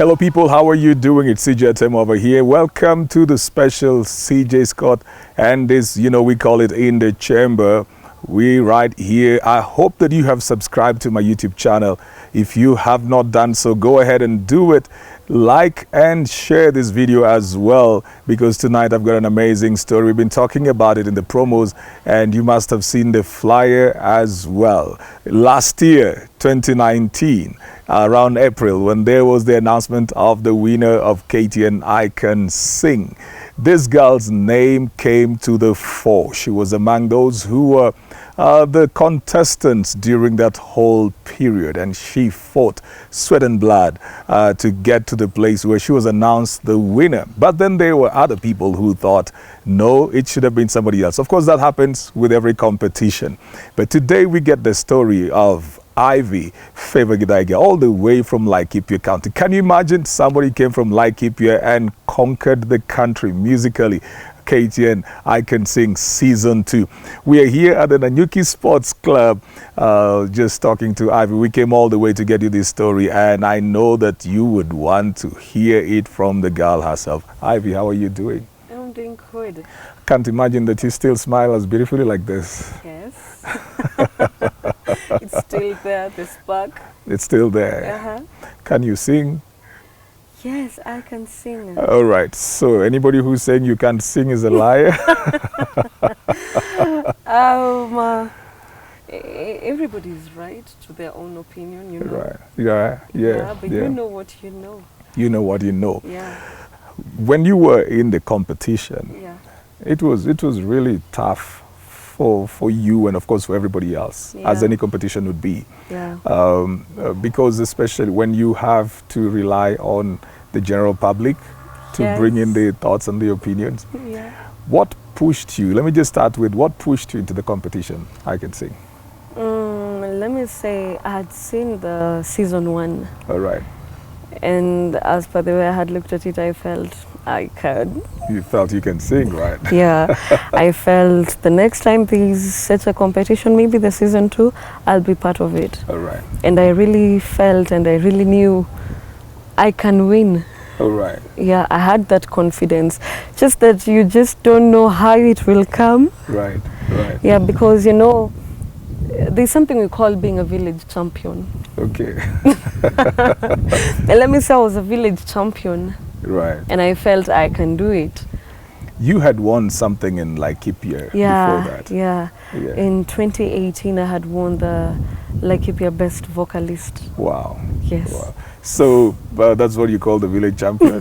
Hello people, how are you doing? It's CJ Tim over here. Welcome to the special CJ Scott and this, we call it In the Chamber. We right here. I hope that you have subscribed to my YouTube channel. If you have not done so, go ahead and do it. Like and share this video as well, because tonight I've got an amazing story. We've been talking about it in the promos and you must have seen the flyer as well. Last year, 2019, around April, when there was the announcement of the winner of KTN I Can Sing, this girl's name came to the fore. She was among those who were the contestants during that whole period, and she fought sweat and blood to get to the place where she was announced the winner. But then there were other people who thought, no, it should have been somebody else. Of course, that happens with every competition. But today we get the story of Ivy Favour Gidaiga, all the way from Laikipia County. Can you imagine somebody came from Laikipia and conquered the country musically? KTN I Can Sing Season 2. We are here at the Nanyuki Sports Club just talking to Ivy. We came all the way to get you this story, and I know that you would want to hear it from the girl herself. Ivy, how are you doing? I'm doing good. Can't imagine that you still smile as beautifully like this. Yes. It's still there, the spark. It's still there. Can you sing? Yes, I can sing. All right. So anybody who's saying you can't sing is a liar. Everybody is right to their own opinion, you know. Right. Yeah. But you know what you know. You know what you know. Yeah. When you were in the competition, Yeah. it was really tough for you and of course for everybody else, as any competition would be. Yeah. Because especially when you have to rely on the general public to bring in the thoughts and the opinions. Yeah. What pushed you? Let me just start with what pushed you into the competition, I Can Sing. Let me say I had seen the season 1. All right. And as per the way I had looked at it, I felt I could. You felt you can sing, right? Yeah. I felt the next time there's such a competition, maybe the season 2, I'll be part of it. All right. And I really felt and I really knew I can win. All right. Yeah, I had that confidence. Just that you just don't know how it will come. Right. Yeah, because there's something we call being a village champion. Okay. And let me say I was a village champion. Right. And I felt I can do it. You had won something in Laikipia before that. Yeah. In 2018, I had won the Laikipia Best Vocalist. Wow. Yes. Wow. So that's what you call the village champion.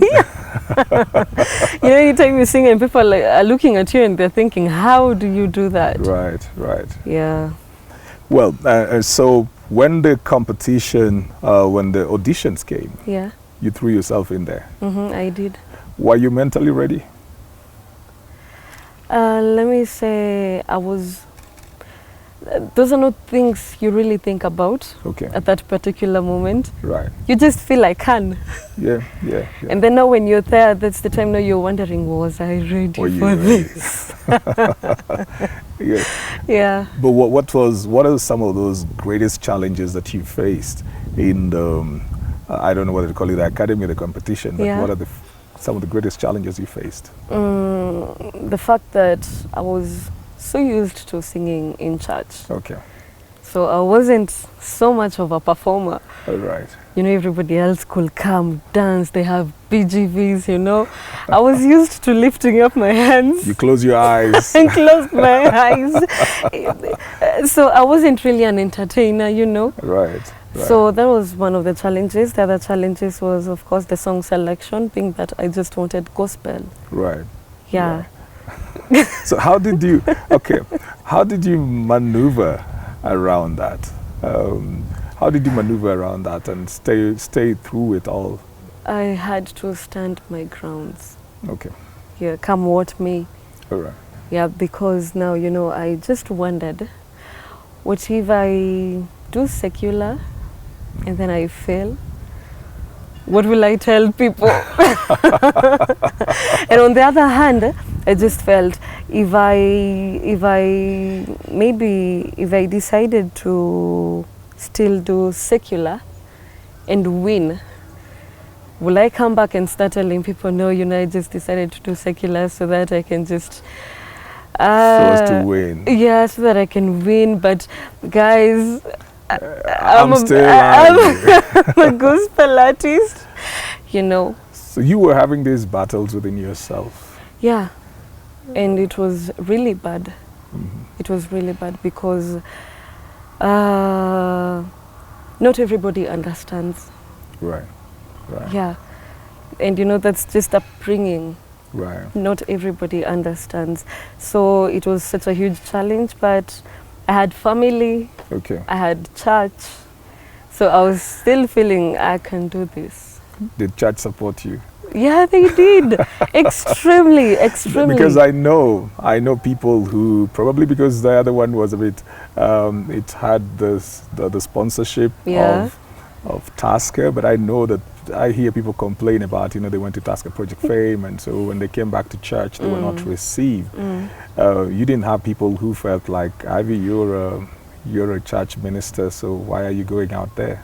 Anytime you sing and people are looking at you and they're thinking, how do you do that? Right. Yeah. Well, so when the competition, when the auditions came, Yeah. you threw yourself in there. I did. Were you mentally ready? Let me say I was. Those are not things you really think about at that particular moment. Right. You just feel I can. Yeah. And then now when you're there, that's the time now you're wondering, was I ready for this? Yeah. Yeah. But what are some of those greatest challenges that you faced in the, I don't know whether to call it the academy or the competition, but what are some of the greatest challenges you faced? The fact that I was so used to singing in church. Okay. So I wasn't so much of a performer. All right. Everybody else could come, dance, they have BGVs, I was used to lifting up my hands. You close your eyes. And closed my eyes. So I wasn't really an entertainer, Right. So that was one of the challenges. The other challenges was, of course, the song selection, being that I just wanted gospel. Right. Yeah. So how did you maneuver around that? How did you maneuver around that and stay through it all? I had to stand my grounds. Okay. Yeah, come what may. All right. Yeah, because now, I just wondered, what if I do secular and then I fail? What will I tell people? And on the other hand, I just felt if I decided to still do secular and win, will I come back and start telling people, no, I just decided to do secular so that I can just... so as to win. Yeah, so that I can win. But guys, I'm still I'm a gospel artist, So you were having these battles within yourself. Yeah, and it was really bad. Mm-hmm. It was really bad because not everybody understands. Right. Right. Yeah, and that's just upbringing. Right. Not everybody understands. So it was such a huge challenge, but I had family. Okay. I had church. So I was still feeling I can do this. Did church support you? Yeah, they did. Extremely. Because I know people who, probably because the other one was a bit, it had the sponsorship of Tasker, but I know that I hear people complain about, they went to Tasker Project Fame, and so when they came back to church, they were not received. You didn't have people who felt like, Ivy, you're a church minister, so why are you going out there?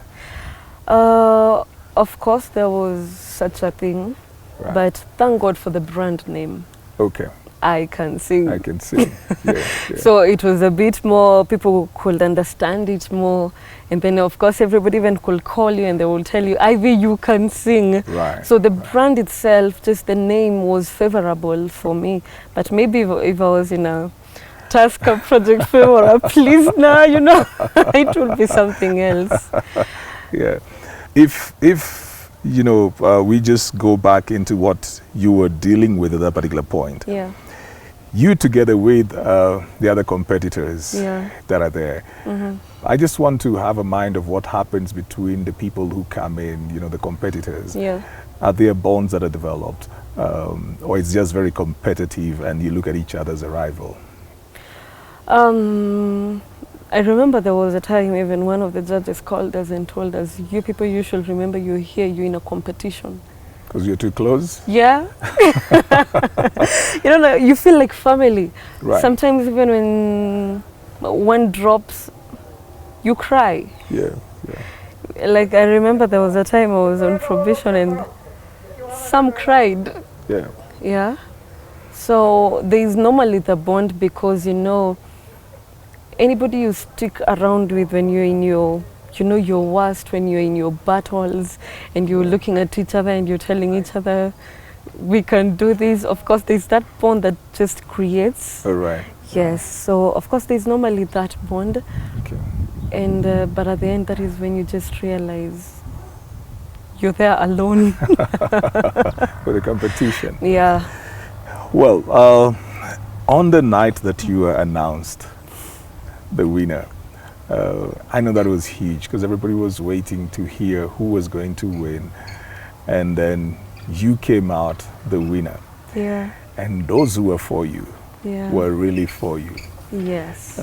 Of course, there was such a thing, right. But thank God for the brand name. Okay. I can sing. I can sing. Yeah. So it was a bit more, people could understand it more. And then, of course, everybody even could call you and they will tell you, Ivy, you can sing. Right. So the brand itself, just the name was favorable for me. But maybe if I was in a Tasker Project Fame or a Please Now, it would be something else. Yeah. If we just go back into what you were dealing with at that particular point. Yeah. You together with the other competitors that are there. Mm-hmm. I just want to have a mind of what happens between the people who come in, the competitors. Yeah. Are there bonds that are developed? Or it's just very competitive and you look at each other as a rival? I remember there was a time even one of the judges called us and told us, you people, you should remember you're here, you're in a competition. Because you're too close? Yeah. You feel like family. Right. Sometimes even when one drops, you cry. Yeah. Like I remember there was a time I was on probation and some cried. Yeah. Yeah. So there is normally the bond because, anybody you stick around with when you're in your worst, when you're in your battles and you're looking at each other and you're telling each other, we can do this. Of course, there's that bond that just creates. All right. Yes. So, of course, there's normally that bond. Okay. And but at the end, that is when you just realize you're there alone. For the competition. Yeah. Well, on the night that you were announced the winner, I know that was huge because everybody was waiting to hear who was going to win, and then you came out the winner. Yeah. And those who were for you were really for you. Yes.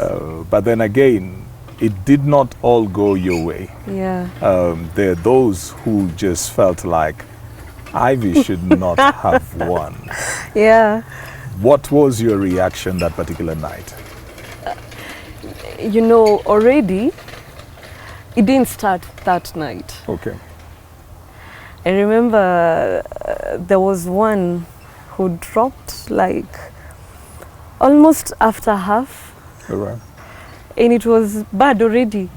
But then again, it did not all go your way. Yeah. There are those who just felt like Ivy should not have won. Yeah. What was your reaction that particular night? Already, it didn't start that night. Okay. I remember there was one who dropped like almost after half. All right. And it was bad already.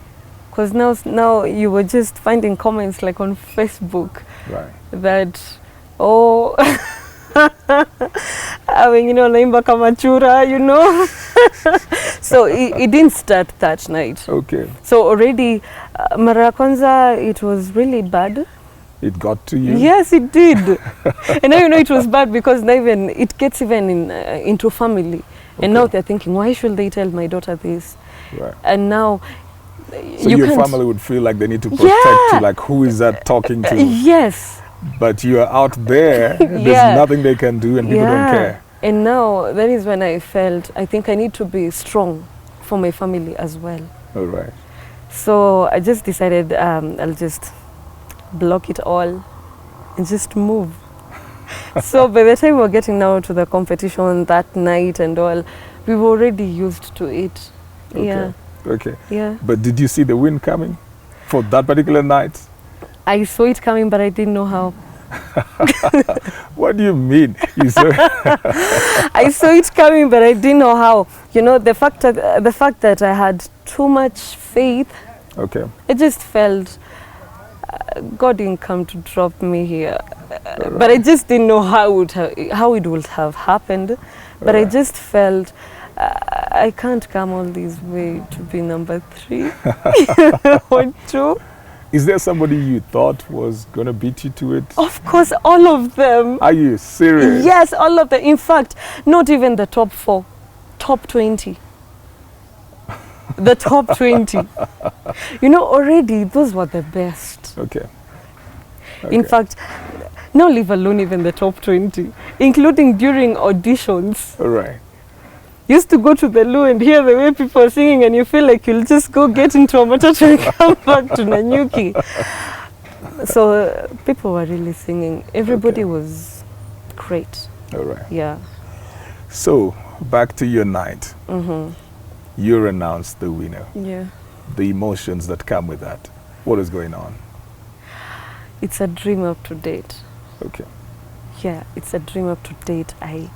Because now you were just finding comments like on Facebook. Right. That, naimba kamachura, So it didn't start that night. Okay. So already, mara ya kwanza, it was really bad. It got to you? Yes, it did. And now it was bad because now even it gets even into family. Okay. And now they're thinking, why should they tell my daughter this? Right. And now so your family would feel like they need to protect you, like who is that talking to? Yes. But you are out there, there's nothing they can do and people don't care. And now that is when I felt, I think I need to be strong for my family as well. All right. So I just decided I'll just block it all and just move. So by the time we were getting now to the competition that night and all, we were already used to it. Okay. Yeah. Okay. Yeah. But did you see the win coming for that particular night? I saw it coming, but I didn't know how. What do you mean? You saw I saw it coming, but I didn't know how. You know, the fact that I had too much faith, Okay. I just felt God didn't come to drop me here. But I just didn't know how it would have happened. But I Alright. just felt I can't come all this way to be number 3 or 2. Is there somebody you thought was going to beat you to it? Of course, all of them. Are you serious? Yes, all of them. In fact, not even the top 4, top 20. The top 20. You know, already those were the best. Okay. In Okay. fact, now leave alone even the top 20, including during auditions. All right. Used to go to the loo and hear the way people are singing, and you feel like you'll just go get into a matatu and come back to Nanyuki. So people were really singing. Everybody Okay. was great. All right. Yeah. So, back to your night. Mm-hmm. You're announced the winner. Yeah. The emotions that come with that. What is going on? It's a dream up to date. Okay. Yeah, it's a dream up to date. I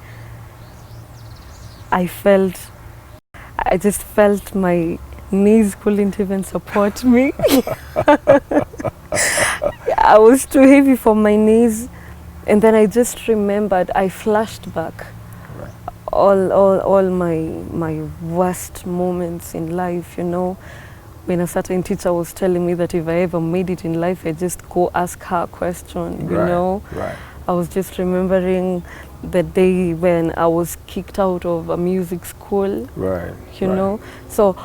just felt my knees couldn't even support me. I was too heavy for my knees, and then I just remembered, I flashed back Right. all my worst moments in life, you know, when a certain teacher was telling me that if I ever made it in life, I just go ask her a question, you Right. know. Right. I was just remembering the day when I was kicked out of a music school, Right. you right. know. So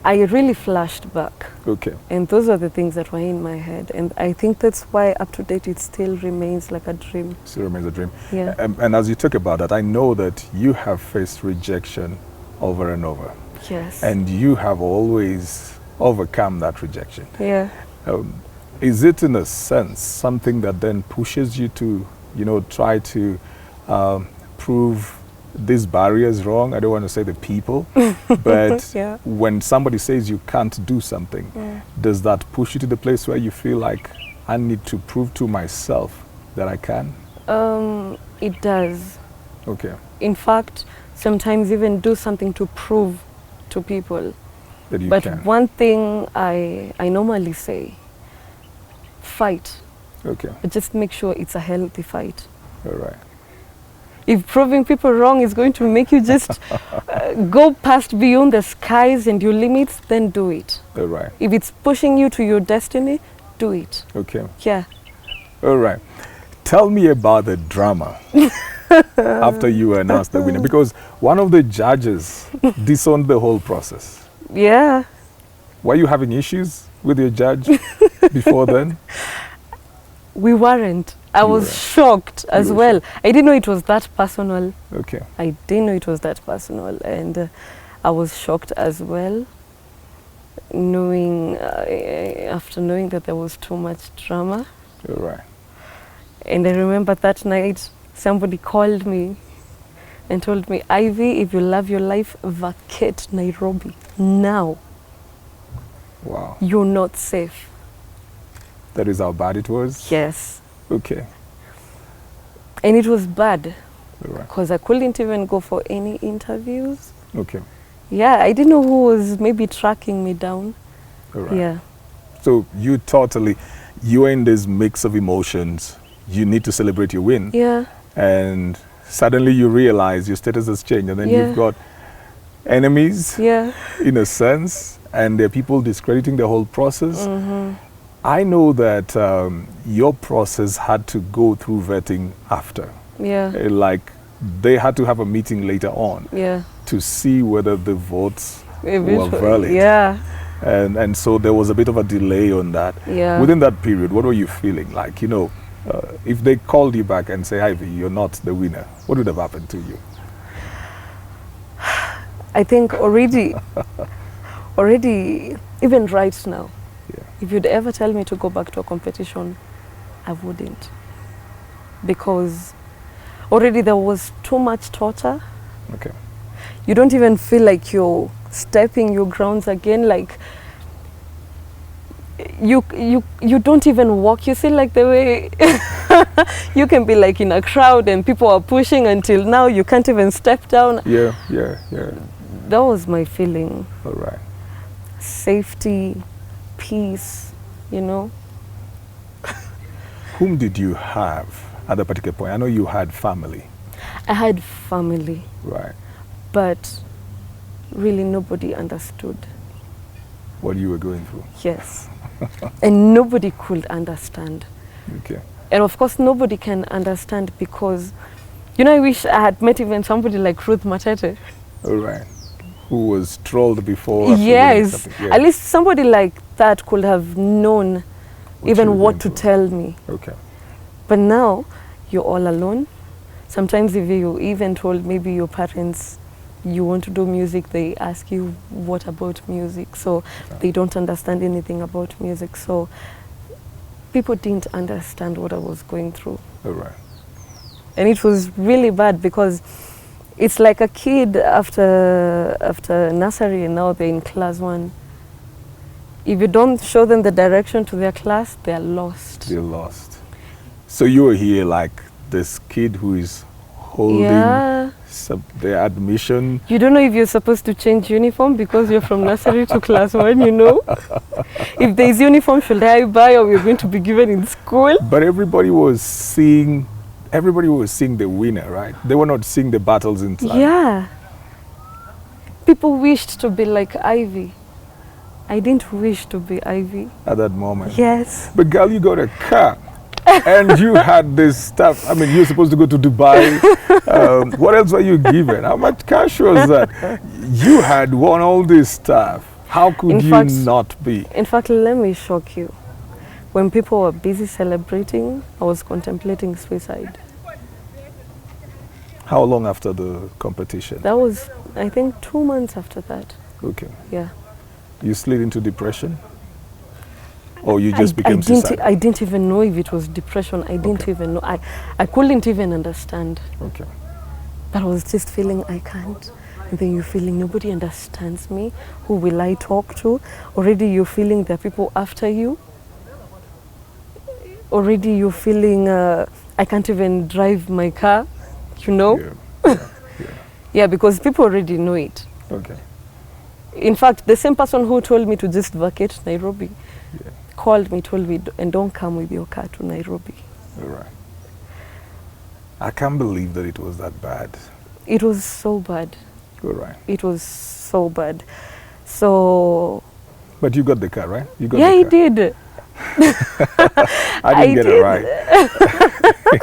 I really flashed back, Okay. and those are the things that were in my head, and I think that's why up to date it still remains like a dream. Still remains a dream. Yeah. And as you talk about that, I know that you have faced rejection over and over. Yes. And you have always overcome that rejection. Yeah. Is it in a sense something that then pushes you to, you know, try to prove these barriers wrong? I don't want to say the people, but Yeah. when somebody says you can't do something, does that push you to the place where you feel like I need to prove to myself that I can? It does. Okay. In fact, sometimes even do something to prove to people. That you But can. one thing I normally say, fight, Okay. but just make sure it's a healthy fight. All right. If proving people wrong is going to make you just go past beyond the skies and your limits, then do it. All right. If it's pushing you to your destiny, do it. Okay. Yeah. All right. Tell me about the drama after you were announced the winner, because one of the judges disowned the whole process. Yeah. Were you having issues with your judge before then? We weren't. I You was weren't. shocked as were well. I didn't know it was that personal. Okay. I didn't know it was that personal, and I was shocked as well, knowing after knowing that there was too much drama. All right. And I remember that night somebody called me and told me, Ivy, if you love your life, vacate Nairobi now. Wow. You're not safe. That is how bad it was? Yes. Okay. And it was bad All right. because I couldn't even go for any interviews. Okay. Yeah, I didn't know who was maybe tracking me down. All right. Yeah. So you're in this mix of emotions. You need to celebrate your win. Yeah. And suddenly you realize your status has changed, and then Yeah. you've got enemies Yeah. in a sense, and there are people discrediting the whole process. Mm-hmm. I know that your process had to go through vetting after. Yeah. Like they had to have a meeting later on Yeah. to see whether the votes were Eventually, valid. Yeah. And so there was a bit of a delay on that. Yeah. Within that period, what were you feeling like? You know, if they called you back and say, Ivy, you're not the winner, what would have happened to you? I think already, even right now, Yeah. if you'd ever tell me to go back to a competition, I wouldn't. Because already there was too much torture. Okay. You don't even feel like you're stepping your grounds again. Like you don't even walk. You feel like the way You can be like in a crowd and people are pushing until now you can't even step down. Yeah. That was my feeling. All right. Safety, peace, you know. Whom did you have at that particular point? I know you had family. I had family, Right. but really nobody understood. What you were going through. Yes. And nobody could understand. Okay. And of course, nobody can understand because, you know, I wish I had met even somebody like Ruth Matete. All right. Who was trolled before? after doing Yes. something. Yeah. At least somebody like that could have known What you even were what going to through. tell me. Okay. But now, you're all alone. Sometimes if you even told maybe your parents you want to do music, they ask you what about music. So they don't understand anything about music. So people didn't understand what I was going through. All right. And it was really bad because it's like a kid after nursery and now they're in class 1. If you don't show them the direction to their class, they're lost. You're lost. So you were here like this kid who is holding Yeah. the admission. You don't know if you're supposed to change uniform because you're from nursery to class 1, you know? If there's uniform, should I buy or we're going to be given in school? But everybody was seeing the winner, right? They were not seeing the battles inside. Yeah. People wished to be like Ivy. I didn't wish to be Ivy. At that moment. Yes. But girl, you got a car. And you had this stuff. I mean, you're supposed to go to Dubai. What else were you given? How much cash was that? You had won all this stuff. How could In you fact- not be? In fact, let me shock you. When people were busy celebrating, I was contemplating suicide. How long after the competition? That was, I think, 2 months after that. Okay. Yeah. You slid into depression? Or you just became suicidal? I didn't even know if it was depression. I didn't Okay. even know. I couldn't even understand. Okay. But I was just feeling I can't. And then you're feeling nobody understands me. Who will I talk to? Already you're feeling there are people after you. Already you're feeling I can't even drive my car, you know? Yeah. Yeah, because people already know it. Okay. In fact, the same person who told me to just vacate Nairobi Yeah. called me, told me, and don't come with your car to Nairobi. All right. I can't believe that it was that bad. It was so bad. All right. It was so bad. So, But you got the car, right? You got yeah, the I car. did. I didn't get a did. ride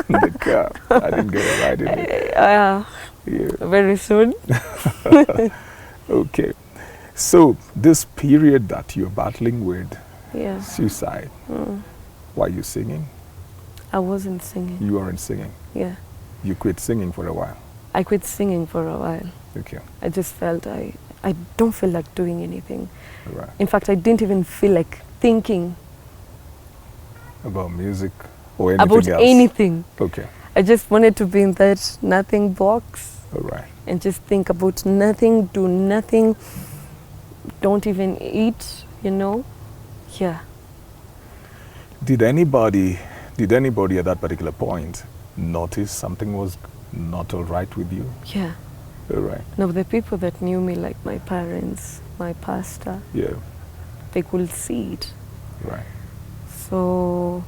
in the car. I didn't get a ride in it. Yeah, very soon. Okay. So this period that you're battling with Yeah. suicide, why are you singing? I wasn't singing. You weren't singing. Yeah. You quit singing for a while. I quit singing for a while. Okay. I just felt I don't feel like doing anything. All right. In fact, I didn't even feel like thinking About music or anything about else? anything. Okay. I just wanted to be in that nothing box All right. and just think about nothing, do nothing, don't even eat, you know? Yeah. Did anybody at that particular point notice something was not all right with you? Yeah. All right. No, the people that knew me, like my parents, my pastor, Yeah. they could see it. Right. So,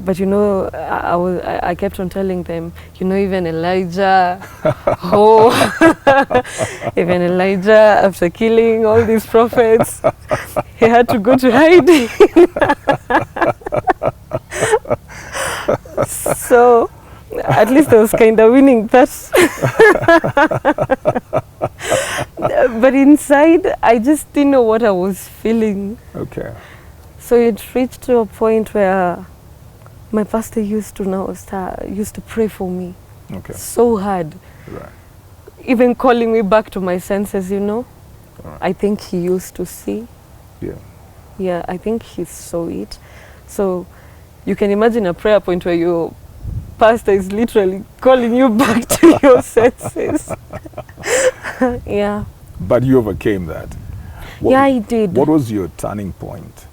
but you know, I kept on telling them, you know, even Elijah, oh, even Elijah, after killing all these prophets, he had to go to hiding. So, at least I was kind of winning that. But inside, I just didn't know what I was feeling. Okay. So it reached to a point where my pastor used to pray for me Okay. so hard, Right. even calling me back to my senses, you know. All right. I think he used to see. Yeah. Yeah, I think he saw it. So you can imagine a prayer point where your pastor is literally calling you back to your senses. Yeah. But you overcame that. What, Yeah, I did. What was your turning point?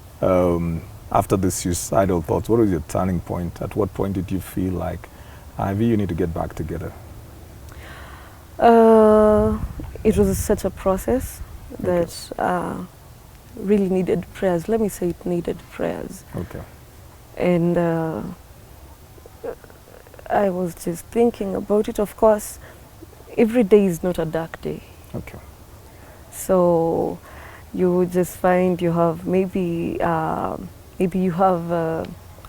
after the suicidal thoughts, what was your turning point? At what point did you feel like, Ivy, you need to get back together? It was such a process that really needed prayers. Let me say it needed prayers. Okay. And I was just thinking about it. Of course, every day is not a dark day. Okay. So you would just find you have maybe you have a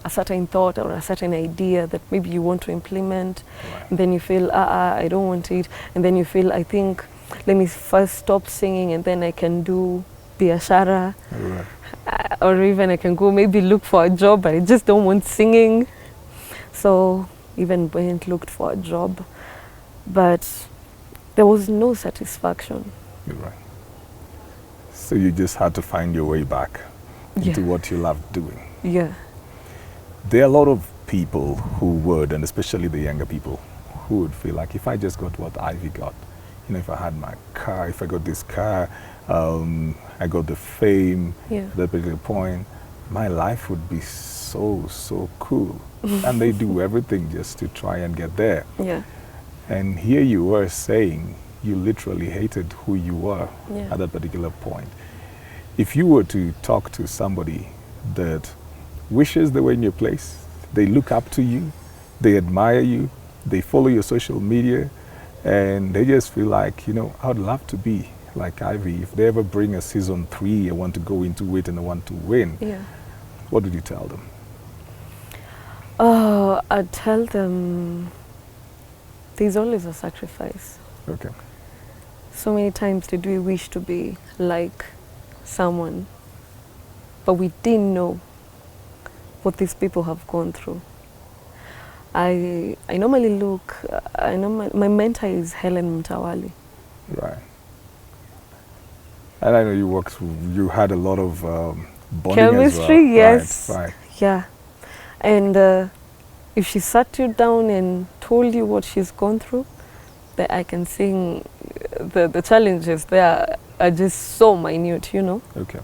certain thought or a certain idea that maybe you want to implement, Right. and then you feel, I don't want it, and then you feel, I think, let me first stop singing and then I can do biashara, Right. or even I can go maybe look for a job, but I just don't want singing. So even went, looked for a job, but there was no satisfaction. You're right. So you just had to find your way back into what you loved doing. Yeah. There are a lot of people who would, and especially the younger people, who would feel like, if I just got what Ivy got, if I had my car, if I got this car, I got the fame Yeah. at that particular point, my life would be so cool. And they do everything just to try and get there. Yeah. And here you were saying you literally hated who you were Yeah. at that particular point. If you were to talk to somebody that wishes they were in your place, they look up to you, they admire you, they follow your social media, and they just feel like, I would love to be like Ivy. If they ever bring a season 3, I want to go into it and I want to win. Yeah. What did you tell them? Oh, I'd tell them there's always a sacrifice. Okay. So many times did we wish to be like someone, but we didn't know what these people have gone through. I normally look, my mentor is Helen Mtawali. Right. And I know you had a lot of bonding Chemistry, as well. yes. Right. Yeah. And if she sat you down and told you what she's gone through, that I can sing, the challenges there are just so minute, Okay.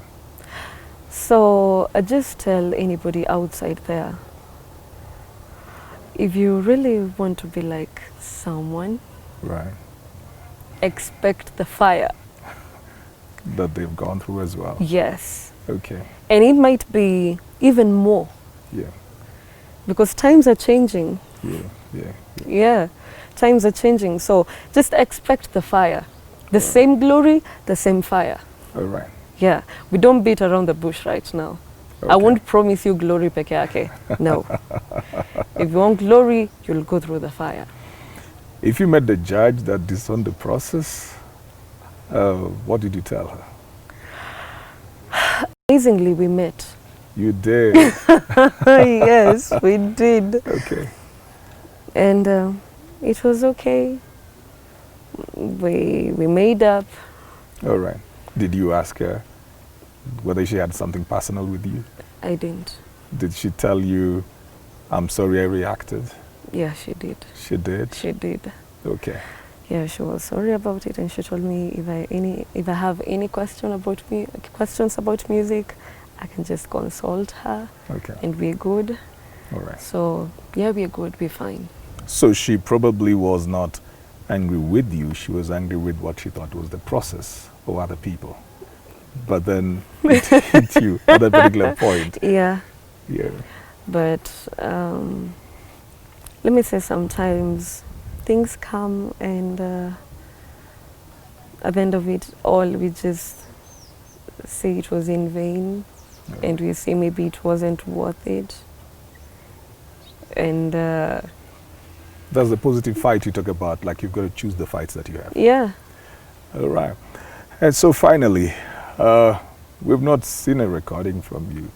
So I just tell anybody outside there, if you really want to be like someone, Right. expect the fire. That they've gone through as well. Yes. Okay. And it might be even more, Yeah. because times are changing. Yeah. Yeah, times are changing. So just expect the fire. The same glory, the same fire. All right. Yeah, we don't beat around the bush right now. I Okay. won't promise you glory peke yake. No. If you want glory, you'll go through the fire. If you met the judge that disowned the process, what did you tell her? Amazingly, we met. You did. Yes, we did. Okay. And it was okay. We made up. All right. Did you ask her whether she had something personal with you? I didn't. Did she tell you, I'm sorry I reacted? Yeah, she did. She did? She did. Okay. Yeah, she was sorry about it, and she told me if I have any questions about music, I can just consult her. Okay. And we're good. All right. So yeah, we're good. We're fine. So she probably was not angry with you. She was angry with what she thought was the process of other people. But then it hit you at that particular point. Yeah. Yeah. But let me say, sometimes things come, and at the end of it all, we just say it was in vain, Yeah. and we say maybe it wasn't worth it. And That's the positive fight you talk about, like you've got to choose the fights that you have. yeah, All right. And so finally, we've not seen a recording from you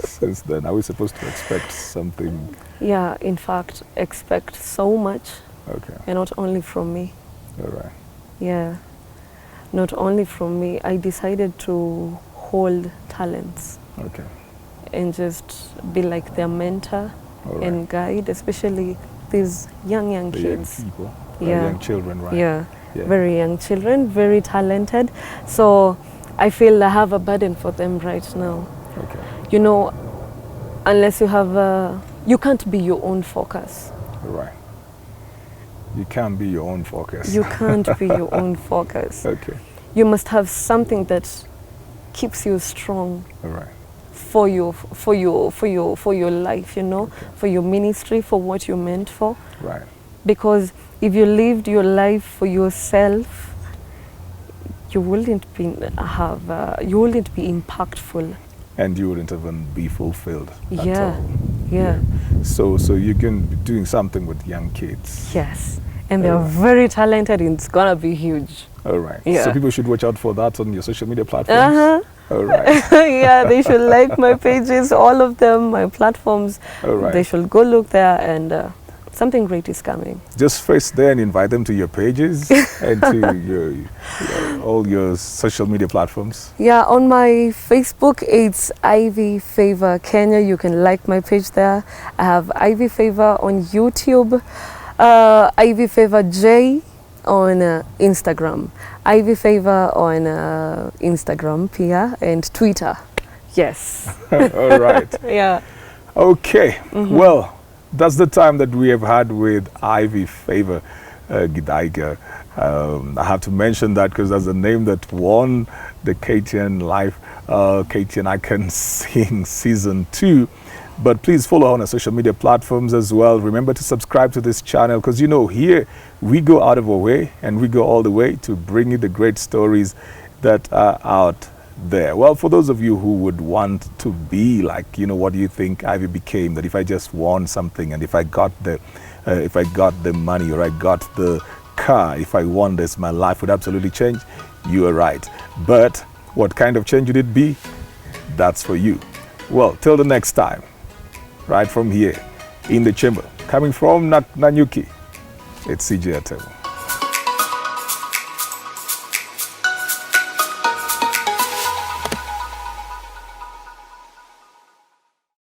since then. Are we supposed to expect something? yeah, in fact, expect so much, Okay. and not only from me. All right. Yeah, not only from me. I decided to hold talents Okay. and just be like their mentor All right. and guide, especially these young the young kids. people, Yeah. young children, right? Yeah, Yeah. very young children, very talented. So I feel I have a burden for them right now. Okay. you know, unless you have you can't be your own focus. Right. You can't be your own focus. You can't be your own focus. Okay. You must have something that keeps you strong All right. for your life, you know, for your ministry, for what you're meant for. Right. Because if you lived your life for yourself, you wouldn't be impactful. And you wouldn't even be fulfilled. At Yeah, all. yeah, So you can be doing something with young kids. yes. And they're Alright. very talented and it's gonna be huge. All right. Yeah. So people should watch out for that on your social media platforms. Uh-huh. All right. Yeah, they should like my pages, all of them, my platforms. All right. They should go look there and something great is coming. Just face there and invite them to your pages and to all your social media platforms. Yeah, on my Facebook, it's Ivy Favor Kenya. You can like my page there. I have Ivy Favor on YouTube, Ivy Favor J on Instagram, Ivy Favor on Instagram, Pia, and Twitter. Yes. All right. Yeah. Okay. Well, that's the time that we have had with Ivy Favor Gidaiga. I have to mention that because that's the name that won the KTN Live, KTN I Can Sing Season 2. But please follow on our social media platforms as well. Remember to subscribe to this channel because, you know, here we go out of our way and we go all the way to bring you the great stories that are out there. Well, for those of you who would want to be like, you know, what do you think Ivy became? That if I just won something and if I got the money or I got the car, if I won this, my life would absolutely change. You are right. But what kind of change would it be? That's for you. Well, till the next time, right from here in the chamber, coming from Nanyuki, it's CJ Atebo.